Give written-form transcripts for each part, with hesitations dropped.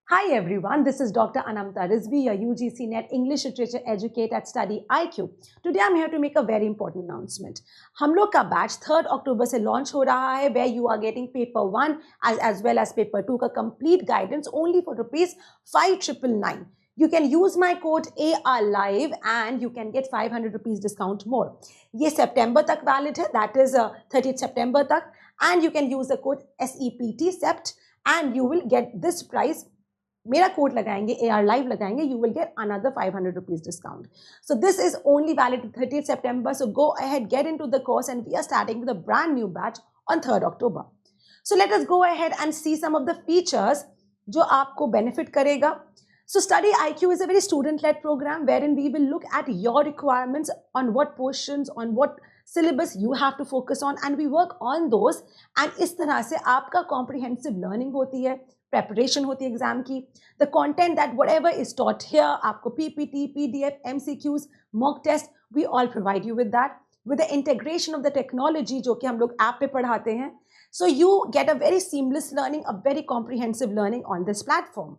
Hi everyone, this is Dr. Anamta Rizvi, your UGC NET English Literature Educate at Study IQ. Today I'm here to make a very important announcement. हम लोग का batch 3rd अक्टूबर से launch हो रहा है where you are getting paper 1 as well as paper 2 का complete guidance only for ₹5,999. You can use my code ARLIVE and you can get ₹500 discount more. ये September तक valid है, that is 30th September तक, and you can use the code SEPT SEPT and you will get this price. मेरा code लगाएंगे AR live लगाएंगे, you will get another ₹500 discount. So this is only valid to 30th September. So go ahead, get into the course, and we are starting with a brand new batch on 3rd October. So let us go ahead and see some of the features जो आपको benefit करेगा. So Study IQ is a very student-led program wherein we will look at your requirements on what portions, on what syllabus you have to focus on, and we work on those. And इस तरह से आपका comprehensive learning होती है, preparation होती है exam की. The content that whatever is taught here, आपको PPT, PDF, MCQs, mock test, we all provide you with that. With the integration of the technology जो कि हम लोग app पे पढ़ाते हैं. So you get a very seamless learning, a very comprehensive learning on this platform.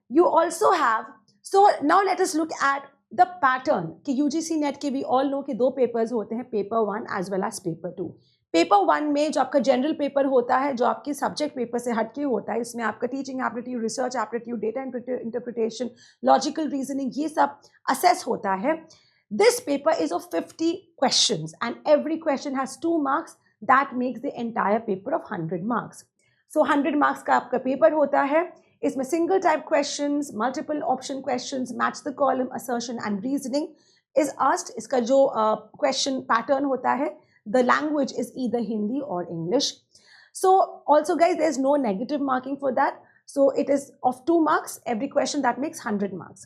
You also have, so now let us look at the pattern कि UGC NET के we all know कि दो papers होते हैं, paper 1 as well as paper 2. Paper 1 में जो आपका general paper होता है, जो आपके सब्जेक्ट पेपर से हटके होता है, इसमें आपका teaching aptitude, research aptitude, data interpretation, logical reasoning, ये सब असेस होता है. This paper is of 50 questions and every question has 2 marks. That makes the entire paper of 100 marks. So 100 marks का आपका पेपर होता है. इसमें single type questions, multiple option questions, match the column, assertion and reasoning is asked. इसका जो question pattern होता है, the language is either Hindi or English. So also guys, there's no negative marking for that. So it is of 2 marks, every question. That makes 100 marks.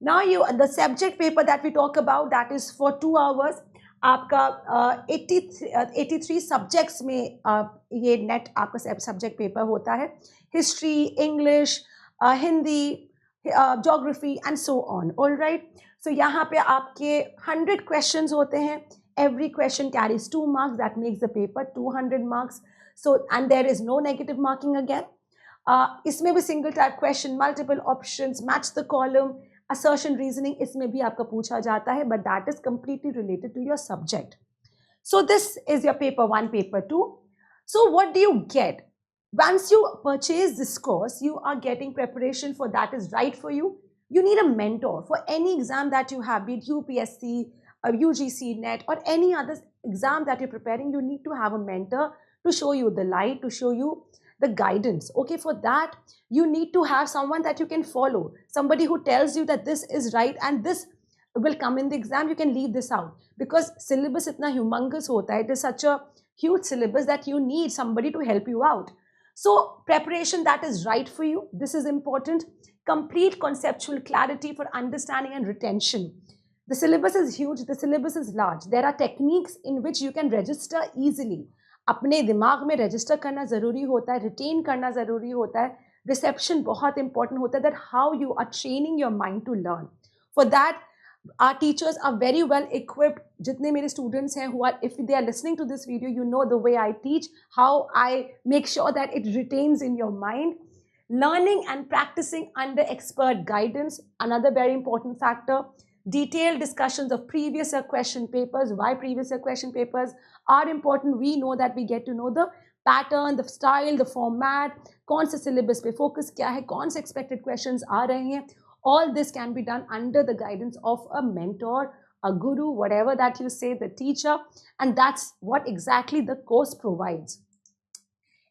Now the subject paper that we talk about, that is for 2 hours. आपका 83 subjects में ये net आपका subject paper होता है. History, English, Hindi, geography and so on. All right. So यहाँ पे आपके 100 questions होते हैं. Every question carries 2 marks. That makes the paper 200 marks. So, and there is no negative marking again. इसमें भी single type question, multiple options, match the column, assertion, reasoning, इसमें भी आपका पूछा जाता है, but that is completely related to your subject. So this is your paper 1, paper 2. So what do you get? Once you purchase this course, you are getting preparation for that is right for you. You need a mentor for any exam that you have, be it UPSC, UGC NET or any other exam that you're preparing. You need to have a mentor to show you the light, to show you the guidance. Okay, for that you need to have someone that you can follow, somebody who tells you that this is right and this will come in the exam. You can leave this out because syllabus itna humongous hota hai. It is such a huge syllabus that you need somebody to help you out. So preparation that is right for you, this is important. Complete conceptual clarity for understanding and retention. The syllabus is huge, the syllabus is large. There are techniques in which you can register easily. अपने दिमाग में register करना ज़रूरी होता है, retain करना ज़रूरी होता है, reception बहुत important होता है, that how you are training your mind to learn. For that, our teachers are very well equipped. जितने मेरे students हैं who are, if they are listening to this video, you know the way I teach, how I make sure that it retains in your mind. Learning and practicing under expert guidance, another very important factor. Detailed discussions of previous year question papers. Why previous year question papers are important? We know that we get to know the pattern, the style, the format, कौन से syllabus पे focus क्या है, कौन से expected questions आ रहे हैं. All this can be done under the guidance of a mentor, a guru, whatever that you say, the teacher, and that's what exactly the course provides.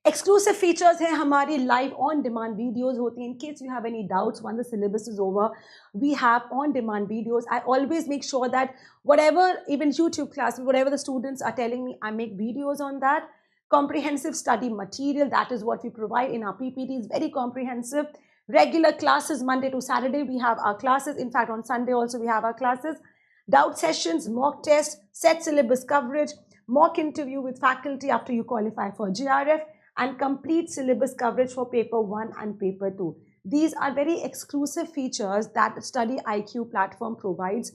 Exclusive features हैं हमारी live on demand videos होती हैं. In case you have any doubts when the syllabus is over, we have on demand videos. I always make sure that whatever, even YouTube class, whatever the students are telling me, I make videos on that. Comprehensive study material, that is what we provide in our PPTs, very comprehensive. Regular classes, Monday to Saturday, we have our classes. In fact, on Sunday also we have our classes. Doubt sessions, mock tests, set syllabus coverage, mock interview with faculty after you qualify for GRF, and complete syllabus coverage for paper 1 and paper 2. These are very exclusive features that Study IQ platform provides.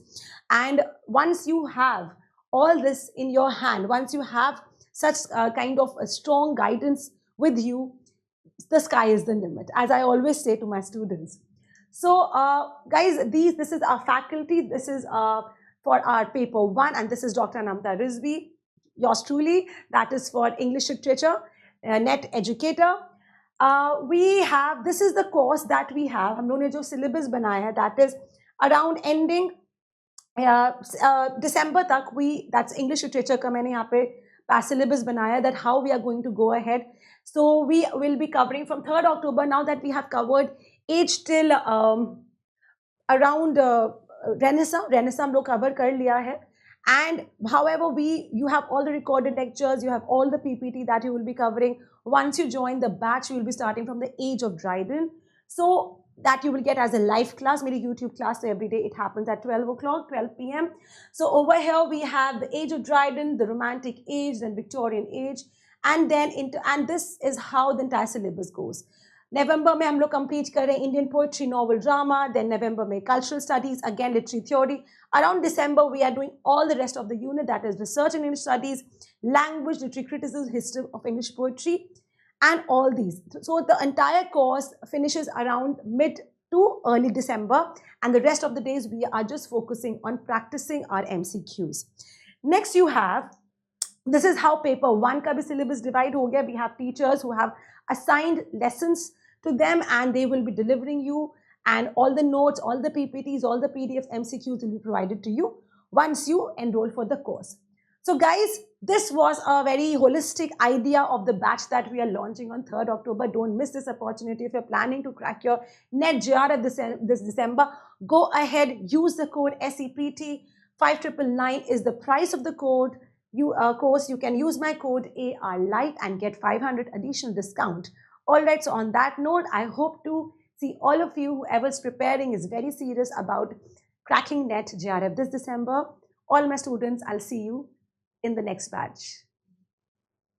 And once you have all this in your hand, once you have such kind of a strong guidance with you, the sky is the limit, as I always say to my students. So, guys, this is our faculty. This is for our paper 1, and this is Dr. Anamta Rizvi, yours truly. That is for English literature, net educator. We have, this is the course that we have. हम लोगों ने जो syllabus बनाया है, that is around ending December तक. That's English literature का मैंने यहाँ पे past syllabus बनाया, that how we are going to go ahead. So we will be covering from 3rd October. Now that we have covered age till around Renaissance हम लोग cover कर लिया है. And however, you have all the recorded lectures, you have all the PPT that you will be covering. Once you join the batch, you will be starting from the age of Dryden. So that you will get as a live class, maybe YouTube class. So every day it happens at 12 o'clock, 12 p.m. So over here we have the age of Dryden, the Romantic age, then Victorian age, and then and this is how the entire syllabus goes. November में हम लोग complete कर रहे हैं Indian poetry, novel, drama. Then November में cultural studies, again literary theory. Around December we are doing all the rest of the unit, that is research and English studies, language, literary criticism, history of English poetry, and all these. So the entire course finishes around mid to early December, and the rest of the days we are just focusing on practicing our MCQs. Next you have, this is how paper 1 का भी syllabus divide हो गया. We have teachers who have assigned lessons to them, and they will be delivering you, and all the notes, all the PPTs, all the PDFs, MCQs will be provided to you once you enroll for the course. So guys, this was a very holistic idea of the batch that we are launching on 3rd October. Don't miss this opportunity. If you're planning to crack your NET JRF this December, go ahead, use the code SEPT. 5999 is the price of the code. Course, you can use my code ARLIGHT and get 500 additional discount. All right, so on that note, I hope to see all of you, whoever's preparing is very serious about cracking NET JRF this December. All my students, I'll see you in the next batch.